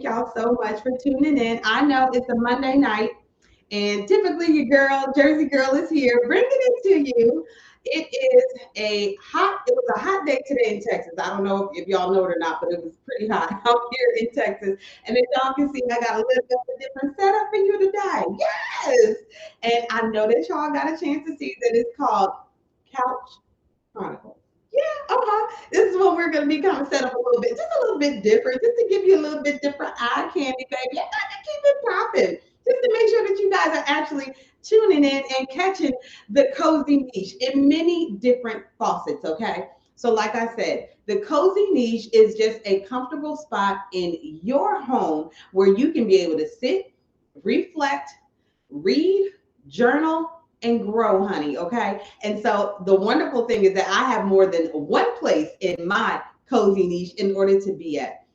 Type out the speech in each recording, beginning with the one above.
y'all so much for tuning in. I know it's a Monday night, and typically your girl, Jersey girl, is here bringing it to you. It was a hot day today in Texas. I don't know if y'all know it or not, but it was pretty hot out here in Texas. And as y'all can see, I got a little bit of a different setup for you today. Yes. And I know that y'all got a chance to see that it's called Couch Chronicles. Yeah, this is what we're going to be kind of set up a little bit, just a little bit different, just to give you a little bit different eye candy, baby. I got to keep it popping, just to make sure that you guys are actually tuning in and catching the cozy niche in many different faucets, okay? So, like I said, the cozy niche is just a comfortable spot in your home where you can be able to sit, reflect, read, journal, and grow, honey. Okay. And so the wonderful thing is that I have more than one place in my cozy niche in order to be at.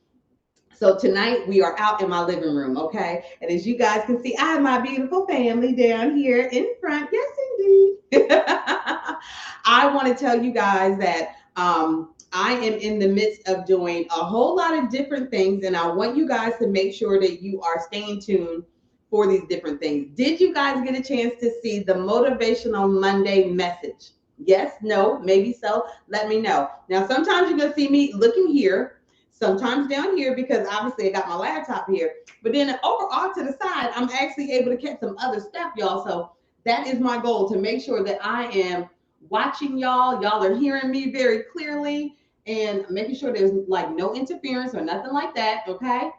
So tonight we are out in my living room, okay? And as you guys can see, I have my beautiful family down here in front. Yes, indeed. I want to tell you guys that I am in the midst of doing a whole lot of different things, and I want you guys to make sure that you are staying tuned for these different things. Did you guys get a chance to see the Motivational Monday message? Yes, no, maybe so. Let me know. Now, sometimes you're going to see me looking here, sometimes down here, because obviously I got my laptop here. But then over off to the side, I'm actually able to catch some other stuff, y'all. So that is my goal, to make sure that I am watching y'all. Y'all are hearing me very clearly and making sure there's like no interference or nothing like that. Okay.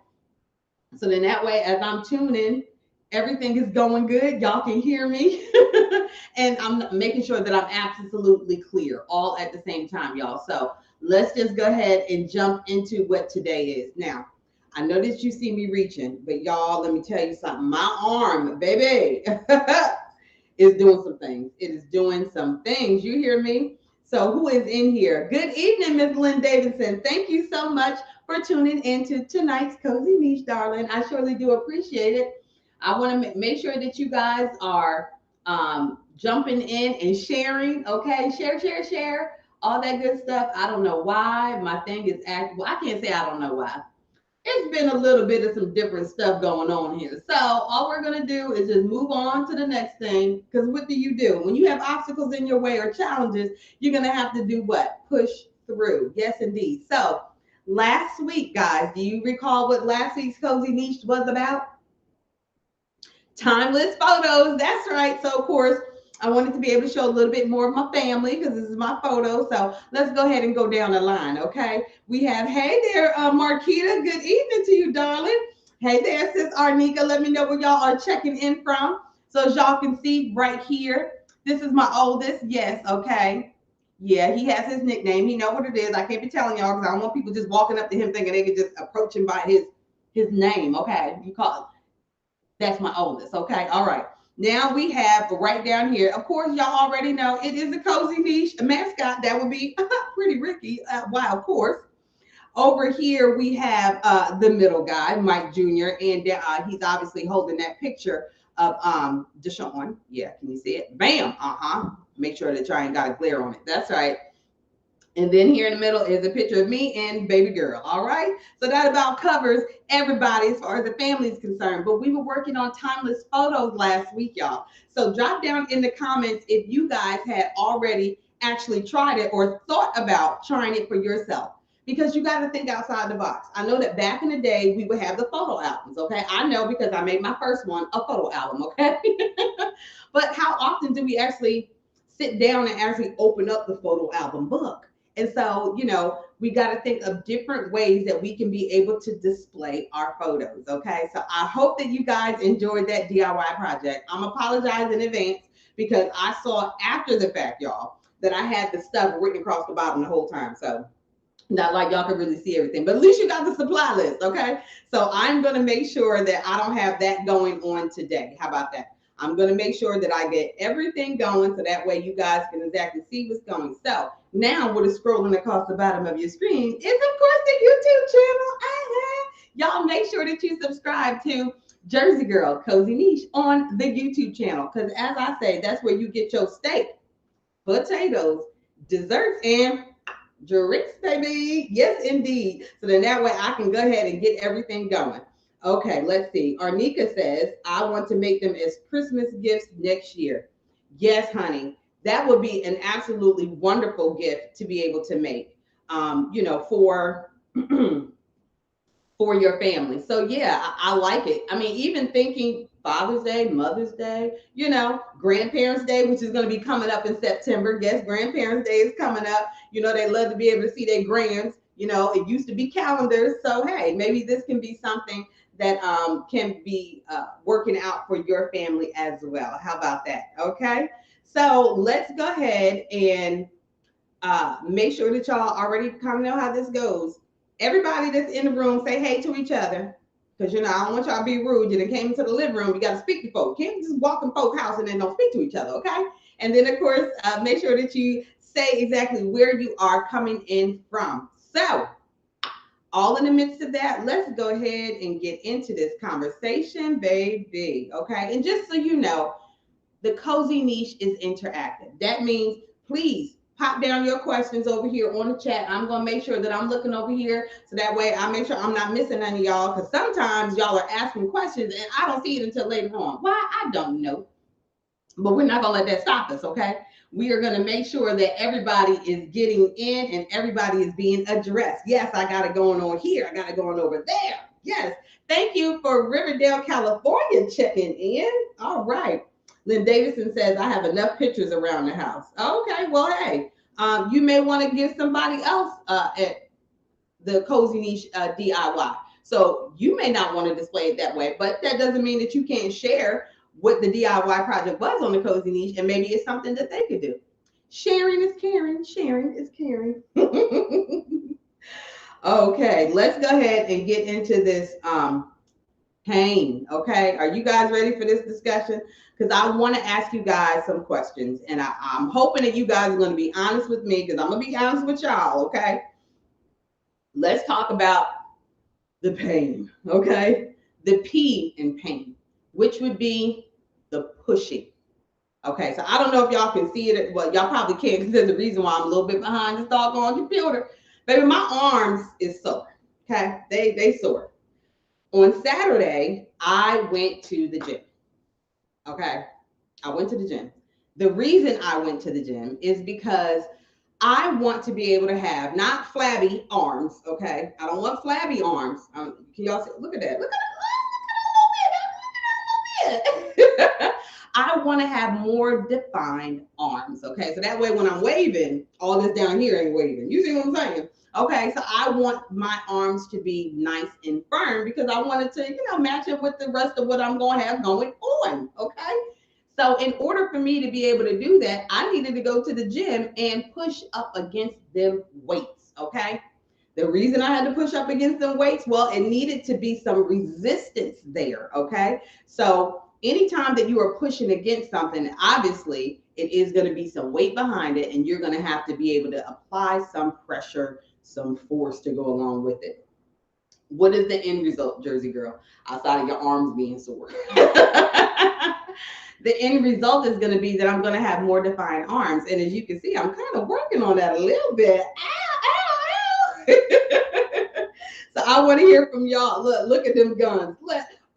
So then that way, as I'm tuning, everything is going good. Y'all can hear me. And I'm making sure that I'm absolutely clear all at the same time, y'all. So let's just go ahead and jump into what today is. Now, I know that you see me reaching, but y'all, let me tell you something. My arm, baby, is doing some things. It is doing some things. You hear me? So who is in here? Good evening, Miss Lynn Davidson. Thank you so much for tuning into tonight's Cozy Niche, darling. I surely do appreciate it. I want to make sure that you guys are jumping in and sharing. Okay, share, share, share, all that good stuff. I don't know why my thing is active. Well, I can't say I don't know why. It's been a little bit of some different stuff going on here. So all we're gonna do is just move on to the next thing. Because what do you do when you have obstacles in your way or challenges? You're gonna have to do what? Push through. Yes, indeed. So last week, guys, do you recall what last week's cozy niche was about? Timeless photos. That's right. So, of course, I wanted to be able to show a little bit more of my family because this is my photo. So, let's go ahead and go down the line. Okay. We have, hey there, Marquita. Good evening to you, darling. Hey there, sis Arnika. Let me know where y'all are checking in from. So, as y'all can see right here, this is my oldest. Yes. Okay. Yeah, he has his nickname. He know what it is. I can't be telling y'all because I don't want people just walking up to him thinking they could just approach him by his name. Okay. You call that's my oldest. Okay. All right. Now we have right down here. Of course, y'all already know it is a cozy niche a mascot. That would be pretty Ricky. Why, of course. Over here we have the middle guy, Mike Jr., and he's obviously holding that picture of Deshaun. Yeah, can you see it? Bam. Make sure that y'all ain't got a glare on it. That's right. And then here in the middle is a picture of me and baby girl. All right. So that about covers everybody as far as the family is concerned. But we were working on timeless photos last week, y'all. So drop down in the comments if you guys had already actually tried it or thought about trying it for yourself. Because you got to think outside the box. I know that back in the day, we would have the photo albums. Okay. I know because I made my first one a photo album. Okay. But how often do we actually sit down and actually open up the photo album book? And so, we got to think of different ways that we can be able to display our photos. Okay. So I hope that you guys enjoyed that DIY project. I'm apologize in advance because I saw after the fact, y'all, that I had the stuff written across the bottom the whole time. So not like y'all can really see everything, but at least you got the supply list. Okay. So I'm going to make sure that I don't have that going on today. How about that? I'm going to make sure that I get everything going so that way you guys can exactly see what's going. So now what is scrolling across the bottom of your screen is, of course, the YouTube channel. Y'all make sure that you subscribe to Jersey Girl Cozy Niche on the YouTube channel because, as I say, that's where you get your steak, potatoes, desserts, and drinks, baby. Yes, indeed. So then that way I can go ahead and get everything going. Okay, let's see. Arnika says, I want to make them as Christmas gifts next year. Yes, honey. That would be an absolutely wonderful gift to be able to make, for for your family. So yeah, I like it. I mean, even thinking Father's Day, Mother's Day, Grandparents' Day, which is going to be coming up in September. Guess Grandparents' Day is coming up. They love to be able to see their grands. It used to be calendars. So hey, maybe this can be something that can be working out for your family as well. How about that? Okay. So let's go ahead and make sure that y'all already kind of know how this goes. Everybody that's in the room, say hey to each other. Because, I don't want y'all to be rude. You done came into the living room. You got to speak to folks. You can't just walk in folks' house and then don't speak to each other, okay? And then, of course, make sure that you say exactly where you are coming in from. So, all in the midst of that, let's go ahead and get into this conversation, baby, okay? And just so you know, the cozy niche is interactive. That means please pop down your questions over here on the chat. I'm going to make sure that I'm looking over here so that way I make sure I'm not missing any of y'all, because sometimes y'all are asking questions and I don't see it until later on. Why? I don't know. But we're not going to let that stop us, okay? We are going to make sure that everybody is getting in and everybody is being addressed. Yes, I got it going on here. I got it going over there. Yes. Thank you for Riverdale, California checking in. All right. Lynn Davison says, I have enough pictures around the house. Okay, well, hey, you may want to give somebody else at the Cozy Niche DIY. So you may not want to display it that way, but that doesn't mean that you can't share what the DIY project was on the Cozy Niche, and maybe it's something that they could do. Sharing is caring. Sharing is caring. Okay, let's go ahead and get into this pain. Okay, are you guys ready for this discussion? Because I want to ask you guys some questions, and I'm hoping that you guys are going to be honest with me, because I'm going to be honest with y'all. Okay, let's talk about the pain. Okay, the P in pain, which would be the pushing. Okay, so I don't know if y'all can see it. Well, y'all probably can't, because there's a reason why I'm a little bit behind this doggone computer. Baby, my arms is sore. Okay, they sore. On Saturday, I went to the gym. Okay, I went to the gym. The reason I went to the gym is because I want to be able to have not flabby arms. Okay, I don't want flabby arms. Can y'all see? Look at that. Look at that. Look at that. I want to have more defined arms. Okay, so that way when I'm waving, all this down here ain't waving. You see what I'm saying? Okay, so I want my arms to be nice and firm, because I wanted to, match it with the rest of what I'm going to have going on. Okay, so in order for me to be able to do that, I needed to go to the gym and push up against them weights. Okay, the reason I had to push up against them weights, well, it needed to be some resistance there. Okay, so anytime that you are pushing against something, obviously it is going to be some weight behind it, and you're going to have to be able to apply some pressure, some force to go along with it. What is the end result, Jersey girl, outside of your arms being sore? The end result is going to be that I'm going to have more defined arms. And as you can see, I'm kind of working on that a little bit. Ow, ow, ow. So I want to hear from y'all. Look at them guns.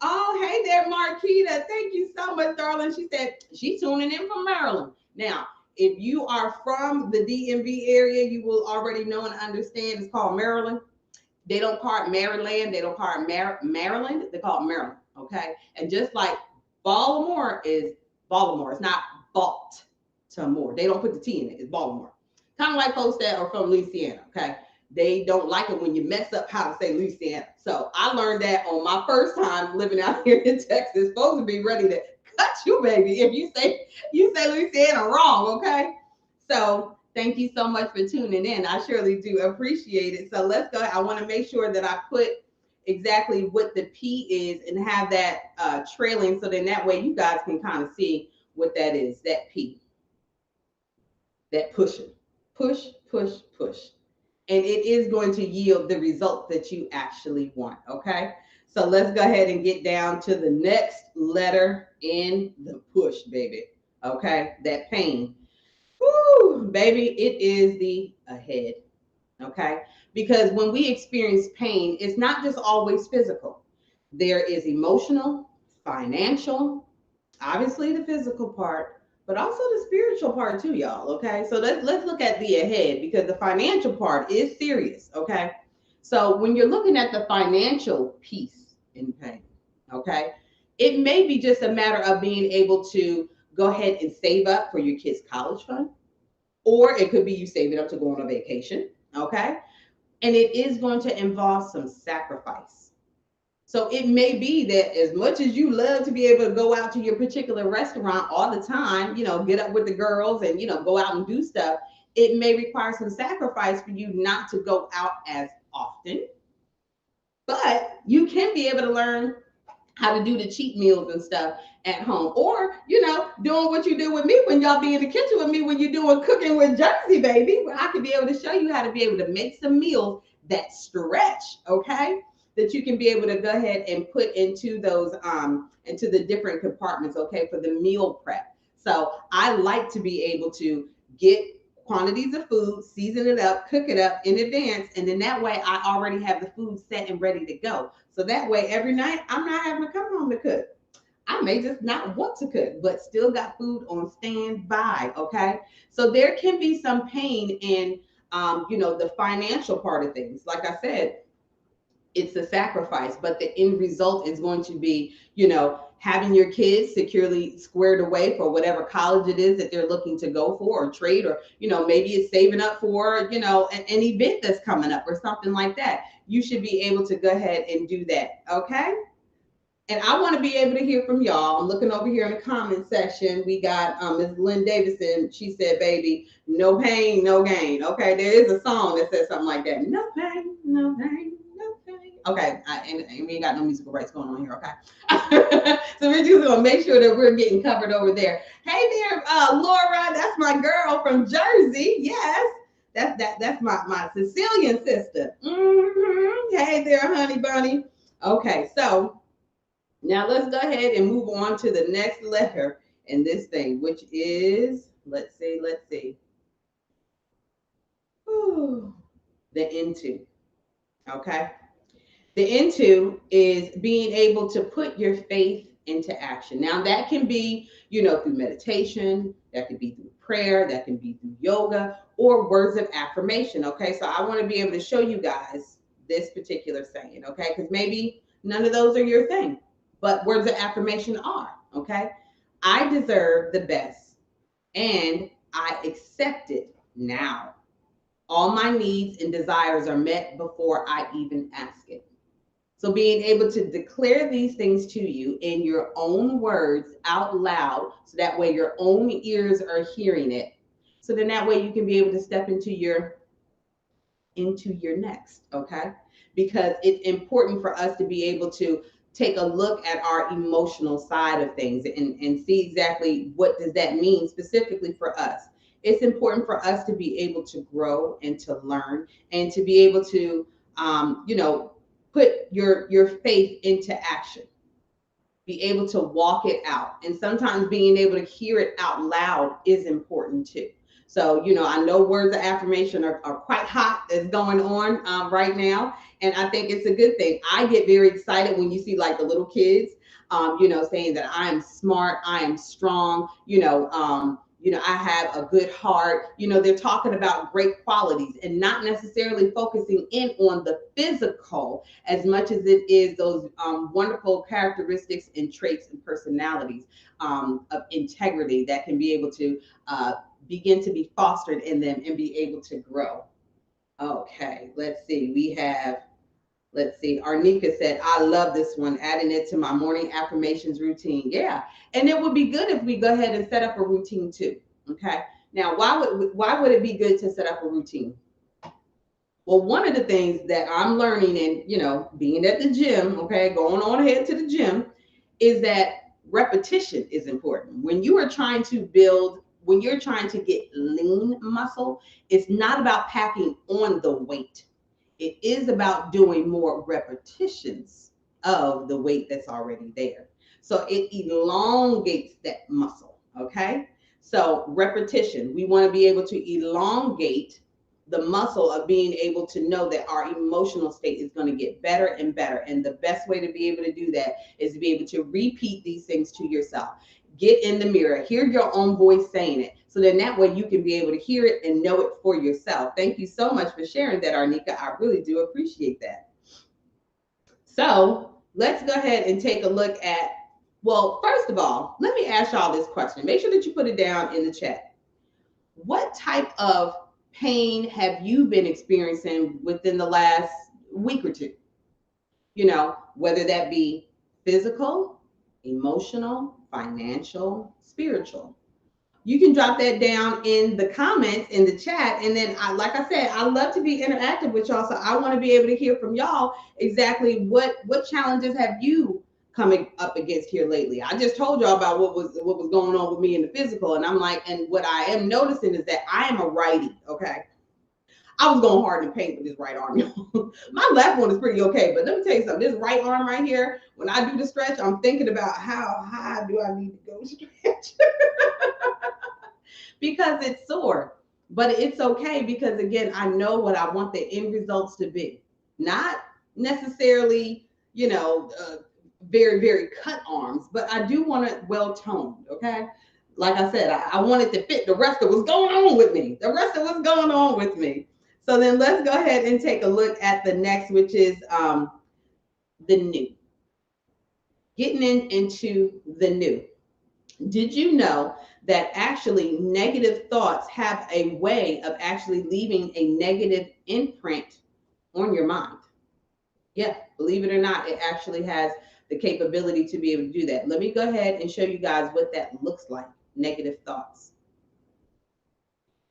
Oh, hey there, Marquita. Thank you so much, darling. She said she's tuning in from Maryland. Now, if you are from the DMV area, you will already know and understand it's called Maryland. They don't call it Maryland. They don't call it Maryland. They call it Maryland. Okay. And just like Baltimore is Baltimore, it's not Baltimore. They don't put the T in it. It's Baltimore. Kind of like folks that are from Louisiana. Okay. They don't like it when you mess up how to say Louisiana. So I learned that on my first time living out here in Texas. Supposed to be ready to cut you, baby, if you say Louisiana wrong. Okay. So thank you so much for tuning in. I surely do appreciate it. So let's go. I want to make sure that I put exactly what the P is and have that trailing, so then that way you guys can kind of see what that is, that P, that pushing, push, push, push. And it is going to yield the result that you actually want, okay? So let's go ahead and get down to the next letter in the push, baby, okay? That pain. Woo, baby, it is the ahead, okay? Because when we experience pain, it's not just always physical. There is emotional, financial, obviously the physical part, but also the spiritual part too, y'all. Okay, so let's look at the ahead because the financial part is serious. Okay, so when you're looking at the financial piece in pain, okay, it may be just a matter of being able to go ahead and save up for your kids' college fund, or it could be you saving up to go on a vacation. Okay, and it is going to involve some sacrifice. So it may be that as much as you love to be able to go out to your particular restaurant all the time, get up with the girls and, go out and do stuff, it may require some sacrifice for you not to go out as often. But you can be able to learn how to do the cheat meals and stuff at home. Or, doing what you do with me when y'all be in the kitchen with me when you're doing cooking with Jersey, baby, where I could be able to show you how to be able to make some meals that stretch, okay? That you can be able to go ahead and put into those into the different compartments, okay, for the meal prep. So I like to be able to get quantities of food, season it up, cook it up in advance, and then that way I already have the food set and ready to go. So that way every night I'm not having to come home to cook. I may just not want to cook, but still got food on standby. Okay. So there can be some pain in, the financial part of things. Like I said, it's a sacrifice, but the end result is going to be, having your kids securely squared away for whatever college it is that they're looking to go for or trade, or, maybe it's saving up for, an event that's coming up or something like that. You should be able to go ahead and do that. Okay. And I want to be able to hear from y'all. I'm looking over here in the comment section. We got Ms. Lynn Davison. She said, baby, no pain, no gain. Okay, there is a song that says something like that. No pain, no gain, no pain. Okay, and we ain't got no musical rights going on here, okay? So we're just going to make sure that we're getting covered over there. Hey there, Laura. That's my girl from Jersey. Yes. That's my Sicilian sister. Hey there, honey bunny. Okay, so now let's go ahead and move on to the next letter in this thing, which is, let's see. Whew, the into. Okay. The into is being able to put your faith into action. Now that can be, through meditation, that could be through prayer, that can be through yoga or words of affirmation. Okay. So I want to be able to show you guys this particular saying. Okay. Because maybe none of those are your thing, but words of affirmation are. Okay. I deserve the best and I accept it now. All my needs and desires are met before I even ask it. So being able to declare these things to you in your own words out loud, so that way your own ears are hearing it. So then that way you can be able to step into your next, okay? Because it's important for us to be able to take a look at our emotional side of things and see exactly what does that mean specifically for us. It's important for us to be able to grow and to learn and to be able to put your faith into action, be able to walk it out. And sometimes being able to hear it out loud is important too. So, I know words of affirmation are quite hot that's going on right now. And I think it's a good thing. I get very excited when you see like the little kids, saying that I am smart, I am strong, I have a good heart. They're talking about great qualities and not necessarily focusing in on the physical as much as it is those wonderful characteristics and traits and personalities of integrity that can be able to begin to be fostered in them and be able to grow. Okay, let's see. Let's see. Arnika said, I love this one, adding it to my morning affirmations routine. Yeah. And it would be good if we go ahead and set up a routine too. Okay. Now, why would it be good to set up a routine? Well, one of the things that I'm learning and, being at the gym, okay, going on ahead to the gym, is that repetition is important. When you're trying to get lean muscle, it's not about packing on the weight. It is about doing more repetitions of the weight that's already there. So it elongates that muscle, okay? So repetition, we want to be able to elongate the muscle of being able to know that our emotional state is going to get better and better. And the best way to be able to do that is to be able to repeat these things to yourself. Get in the mirror, hear your own voice saying it. So then that way you can be able to hear it and know it for yourself. Thank you so much for sharing that, Arnika. I really do appreciate that. So let's go ahead and take a look at, well, first of all, let me ask y'all this question. Make sure that you put it down in the chat. What type of pain have you been experiencing within the last week or two? Whether that be physical, emotional, financial, spiritual. You can drop that down in the comments in the chat. And then, like I said, I love to be interactive with y'all. So I want to be able to hear from y'all exactly what challenges have you coming up against here lately. I just told y'all about what was going on with me in the physical. And I'm like, and what I am noticing is that I am a righty. Okay. I was going hard in paint with this right arm. My left one is pretty okay, but let me tell you something. This right arm right here, when I do the stretch, I'm thinking about how high do I need to go stretch because it's sore. But it's okay because, again, I know what I want the end results to be. Not necessarily, very, very cut arms, but I do want it well toned, okay? Like I said, I want it to fit the rest of what's going on with me. The rest of what's going on with me. So then let's go ahead and take a look at the next, which is the new. Getting into the new. Did you know that actually negative thoughts have a way of actually leaving a negative imprint on your mind? Yeah, believe it or not, it actually has the capability to be able to do that. Let me go ahead and show you guys what that looks like, negative thoughts.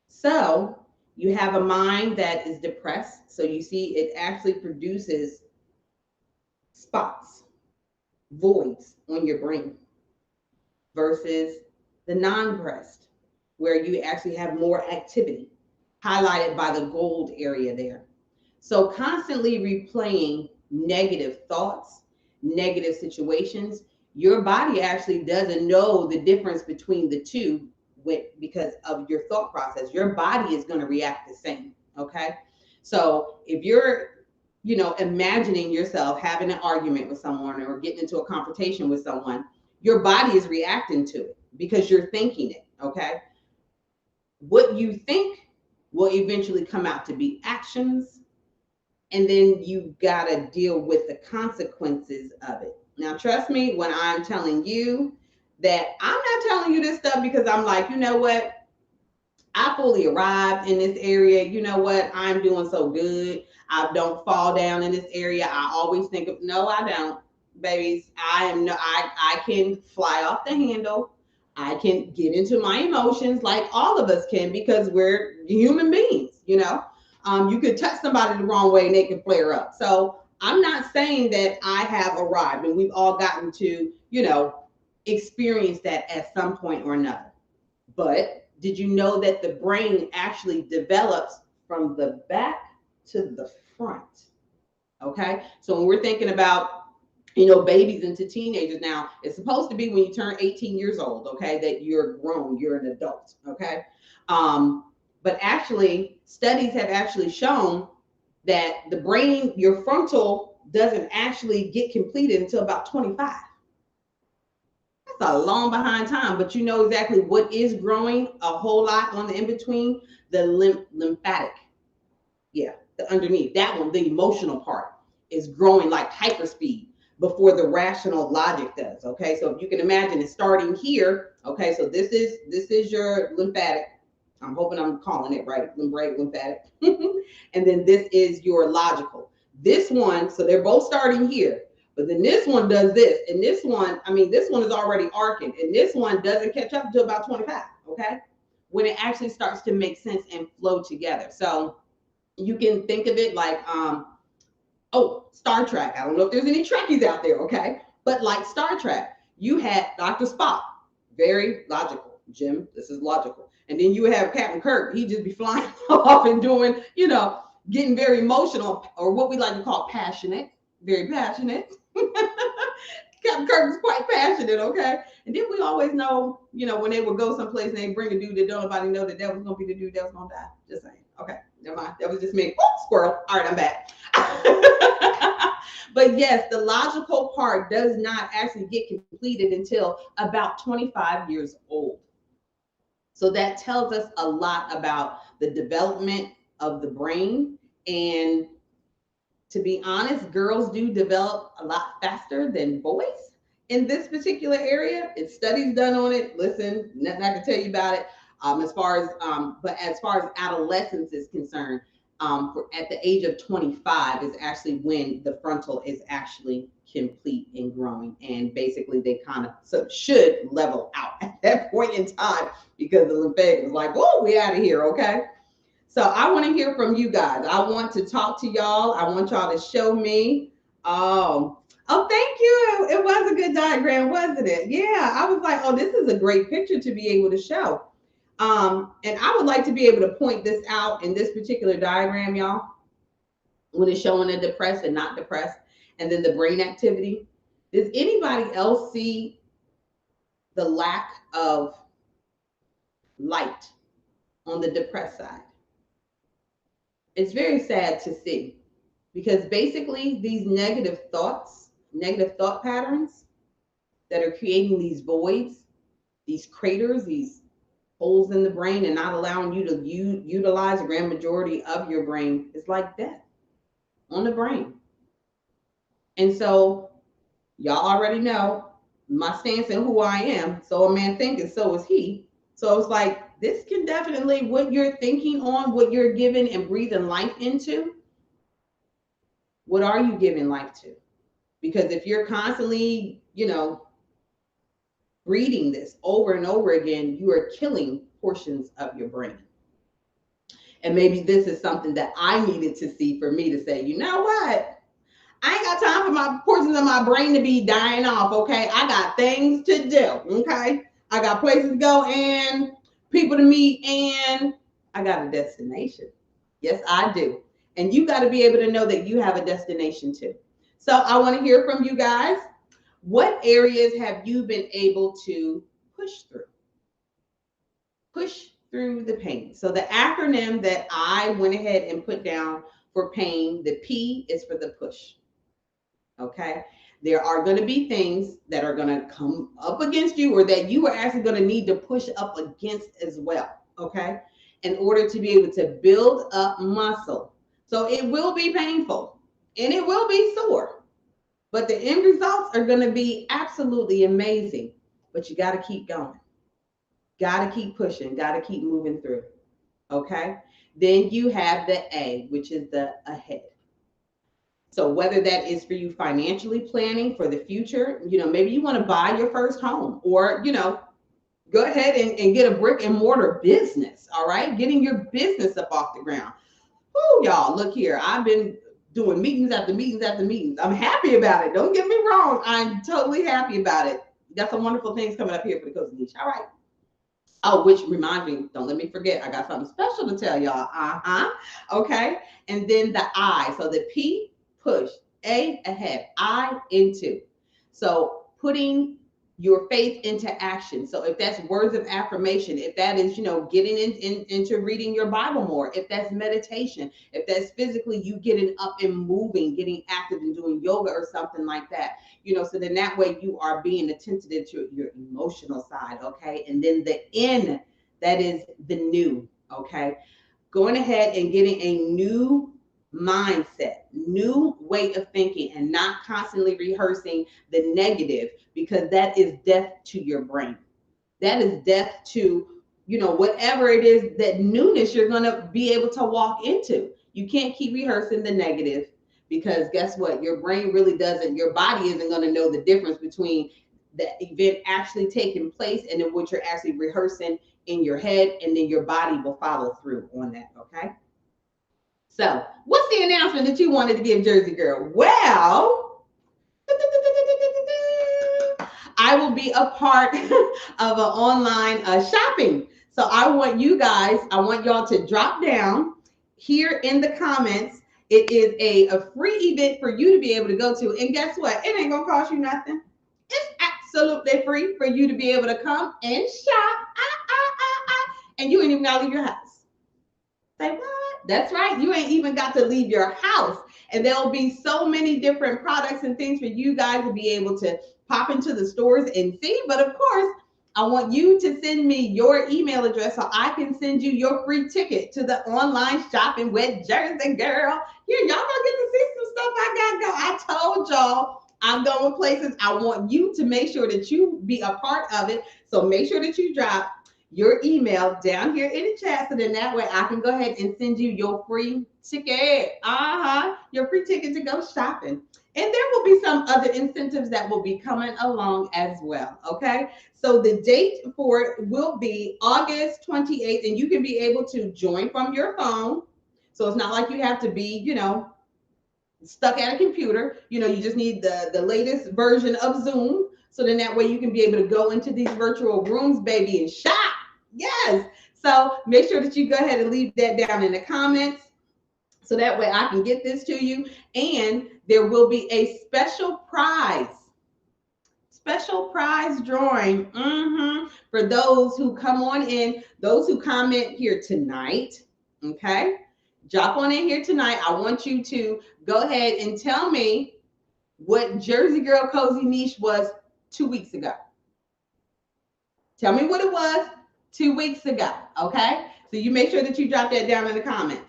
So you have a mind that is depressed. So you see it actually produces spots, voids on your brain versus the non-depressed, where you actually have more activity highlighted by the gold area there. So constantly replaying negative thoughts, negative situations, your body actually doesn't know the difference between the two because of your thought process. Your body is going to react the same. Okay. So if you're, imagining yourself having an argument with someone or getting into a confrontation with someone, your body is reacting to it because you're thinking it. Okay. What you think will eventually come out to be actions, and then you got to deal with the consequences of it. Now, trust me when I'm telling you that I'm not telling you this stuff because I'm like, you know what? I fully arrived in this area. You know what? I'm doing so good. I don't fall down in this area. I always think of, no, I don't, babies. I can fly off the handle. I can get into my emotions like all of us can because we're human beings. You could touch somebody the wrong way and they can flare up. So I'm not saying that I have arrived and we've all gotten to, experience that at some point or another. But did you know that the brain actually develops from the back to the front? Okay. So when we're thinking about, babies into teenagers now, it's supposed to be when you turn 18 years old, okay, that you're grown, you're an adult. Okay. But actually, studies have actually shown that the brain, your frontal, doesn't actually get completed until about 25. That's a long behind time, but you know exactly what is growing a whole lot on the in between, the lymphatic. Yeah, the underneath that one, the emotional part is growing like hyperspeed before the rational logic does. Okay, so if you can imagine it's starting here. Okay, so this is your lymphatic. I'm hoping I'm calling it right, lymphatic. And then this is your logical. This one, so they're both starting here. But then this one does this, and this one is already arcing, and this one doesn't catch up until about 25, okay? When it actually starts to make sense and flow together. So you can think of it like, Star Trek. I don't know if there's any Trekkies out there, okay? But like Star Trek, you had Dr. Spock, very logical. Jim, this is logical. And then you have Captain Kirk, he just be flying off and doing, getting very emotional, or what we like to call passionate, very passionate. Captain Kirk is quite passionate, okay? And then we always know, when they would go someplace and they bring a dude that don't nobody know that was gonna be the dude that was gonna die. Just saying. Okay, never mind. That was just me. Oh, squirrel. All right, I'm back. But yes, the logical part does not actually get completed until about 25 years old. So that tells us a lot about the development of the brain. And to be honest, girls do develop a lot faster than boys in this particular area. It's studies done on it. Listen, nothing I can tell you about it. But as far as adolescence is concerned, at the age of 25 is actually when the frontal is actually complete and growing, and basically they kind of should level out at that point in time, because the lymphatic is like, oh, we out of here, okay? So I want to hear from you guys. I want to talk to y'all. I want y'all to show me. Oh, thank you. It was a good diagram, wasn't it? Yeah, I was like, oh, this is a great picture to be able to show. And I would like to be able to point this out in this particular diagram, y'all, when it's showing the depressed and not depressed, and then the brain activity. Does anybody else see the lack of light on the depressed side? It's very sad to see, because basically these negative thought patterns that are creating these voids, these craters, these holes in the brain, and not allowing you to utilize a grand majority of your brain, is like death on the brain. And so y'all already know my stance and who I am. So a man thinketh, so is he. So it's like, this can definitely, what you're thinking on, what you're giving and breathing life into, what are you giving life to? Because if you're constantly, reading this over and over again, you are killing portions of your brain. And maybe this is something that I needed to see for me to say, you know what? I ain't got time for my portions of my brain to be dying off, okay? I got things to do, okay? I got places to go and people to meet, and I got a destination. Yes, I do. And you got to be able to know that you have a destination too. So I want to hear from you guys. What areas have you been able to push through? Push through the pain. So the acronym that I went ahead and put down for pain, the P is for the push. Okay. There are going to be things that are going to come up against you, or that you are actually going to need to push up against as well. Okay. In order to be able to build up muscle. So it will be painful and it will be sore, but the end results are going to be absolutely amazing. But you got to keep going. Got to keep pushing. Got to keep moving through. Okay. Then you have the A, which is the ahead. So whether that is for you financially planning for the future, maybe you want to buy your first home, or, go ahead and get a brick and mortar business. All right. Getting your business up off the ground. Oh, y'all, look here. I've been doing meetings after meetings after meetings. I'm happy about it. Don't get me wrong. I'm totally happy about it. Got some wonderful things coming up here for the Cozy Niche. All right. Oh, which reminds me, don't let me forget, I got something special to tell y'all. Okay. And then the I. So the P, push, A, ahead, I, into. So putting your faith into action. So if that's words of affirmation, if that is, getting into reading your Bible more, if that's meditation, if that's physically you getting up and moving, getting active and doing yoga or something like that, so then that way you are being attentive to your emotional side. Okay. And then the N, that is the new. Okay. Going ahead and getting a new mindset, new way of thinking, and not constantly rehearsing the negative, because that is death to your brain. That is death to, whatever it is, that newness you're going to be able to walk into. You can't keep rehearsing the negative, because guess what? Your brain really doesn't, your body isn't going to know the difference between the event actually taking place and then what you're actually rehearsing in your head, and then your body will follow through on that. Okay. So what's the announcement that you wanted to give, Jersey Girl? Well, I will be a part of an online shopping. So I want y'all to drop down here in the comments. It is a free event for you to be able to go to. And guess what? It ain't going to cost you nothing. It absolutely free for you to be able to come and shop. And you ain't even gotta leave your house. Say what? That's right. You ain't even got to leave your house. And there'll be so many different products and things for you guys to be able to pop into the stores and see. But of course, I want you to send me your email address so I can send you your free ticket to the online shopping with Jersey Girl. Yeah, y'all gonna get to see some stuff I got go. I told y'all I'm going places. I want you to make sure that you be a part of it. So make sure that you drop your email down here in the chat so then that way I can go ahead and send you your free ticket. Your free ticket to go shopping. And there will be some other incentives that will be coming along as well. Okay. So the date for it will be August 28th, and you can be able to join from your phone. So it's not like you have to be, stuck at a computer. You just need the latest version of Zoom. So then that way you can be able to go into these virtual rooms, baby, and shop. Yes. So make sure that you go ahead and leave that down in the comments. So that way I can get this to you. And there will be a special prize drawing for those who come on in, those who comment here tonight. Okay. Drop on in here tonight. I want you to go ahead and tell me what Jersey Girl Cozy Niche was 2 weeks ago. Tell me what it was 2 weeks ago, okay? So you make sure that you drop that down in the comments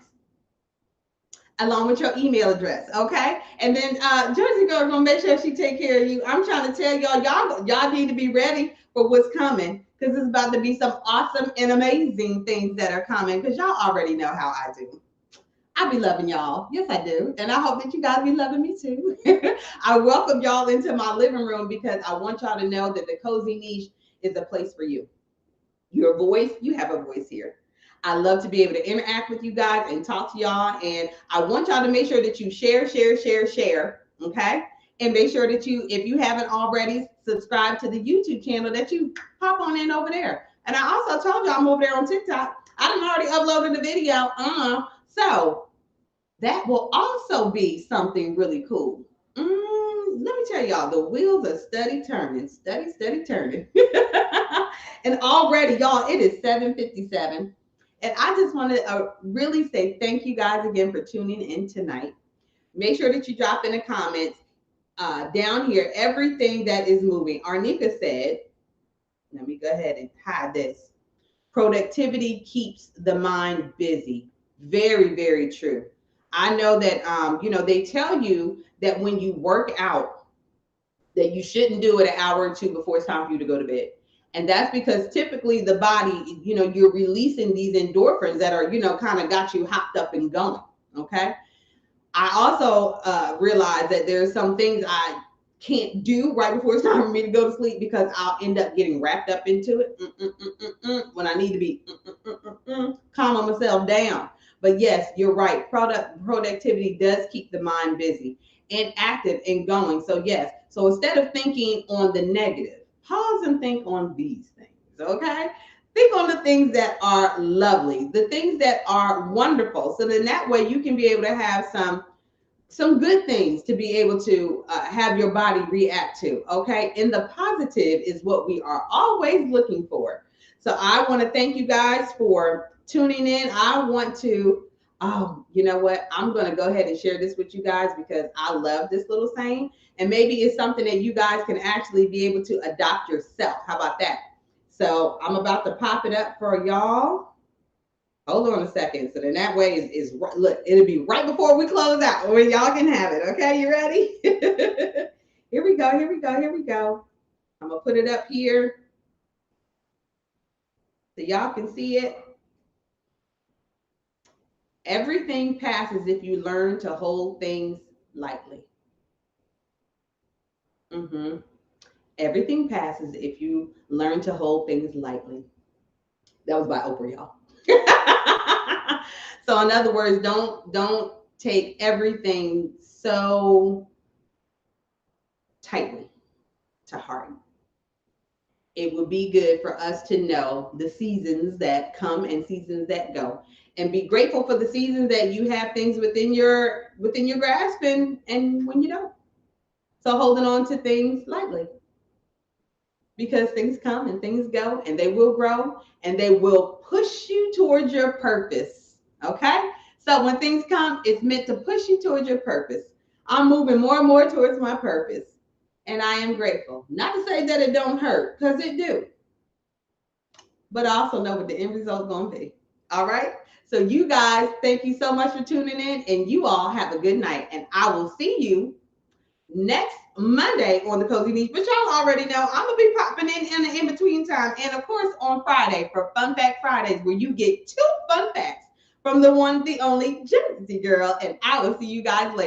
along with your email address, okay? And then Jersey Girl gonna make sure she take care of you. I'm trying to tell y'all need to be ready for what's coming because it's about to be some awesome and amazing things that are coming because y'all already know how I do. I be loving y'all. Yes, I do. And I hope that you guys be loving me too. I welcome y'all into my living room because I want y'all to know that the Cozy Niche is a place for you. Your voice, you have a voice here. I love to be able to interact with you guys and talk to y'all. And I want y'all to make sure that you share. Okay. And make sure that you, if you haven't already, subscribe to the YouTube channel that you pop on in over there. And I also told you I'm over there on TikTok. I done already uploaded the video. So that will also be something really cool. Let me tell y'all, the wheels are steady turning, steady turning. And already, y'all, it is 7:57. And I just want to really say thank you guys again for tuning in tonight. Make sure that you drop in the comments down here everything that is moving. Arnika said, let me go ahead and hide this. Productivity keeps the mind busy. Very, very true. I know that they tell you that when you work out, that you shouldn't do it an hour or two before it's time for you to go to bed. And that's because typically the body, you're releasing these endorphins that are, kind of got you hopped up and going. Okay. I also realize that there's some things I can't do right before it's time for me to go to sleep because I'll end up getting wrapped up into it when I need to be calming myself down. But yes, you're right. Productivity does keep the mind busy and active and going. So yes. So instead of thinking on the negative, pause and think on these things. Okay. Think on the things that are lovely, the things that are wonderful. So then that way you can be able to have some good things to be able to have your body react to. Okay. And the positive is what we are always looking for. So I want to thank you guys for tuning in. I want to, you know what? I'm going to go ahead and share this with you guys because I love this little saying. And maybe it's something that you guys can actually be able to adopt yourself. How about that? So I'm about to pop it up for y'all. Hold on a second. So then that way is look, it'll be right before we close out where y'all can have it. Okay, you ready? Here we go. I'm gonna put it up here so y'all can see it. Everything passes if you learn to hold things lightly. Everything passes if you learn to hold things lightly. That was by Oprah, y'all. So in other words, don't take everything so tightly to heart. It would be good for us to know the seasons that come and seasons that go, and be grateful for the seasons that you have things within your grasp and when you don't. So holding on to things lightly. because things come and things go and they will grow and they will push you towards your purpose. Okay? So when things come, it's meant to push you towards your purpose. I'm moving more and more towards my purpose. And I am grateful. Not to say that it don't hurt, because it do, but I also know what the end result gonna be. All right. So you guys, thank you so much for tuning in, and you all have a good night. And I will see you next Monday on the Cozy Beach. But y'all already know I'm gonna be popping in the in between time, and of course on Friday for Fun Fact Fridays, where you get 2 fun facts from the one, the only Genesee girl. And I will see you guys later.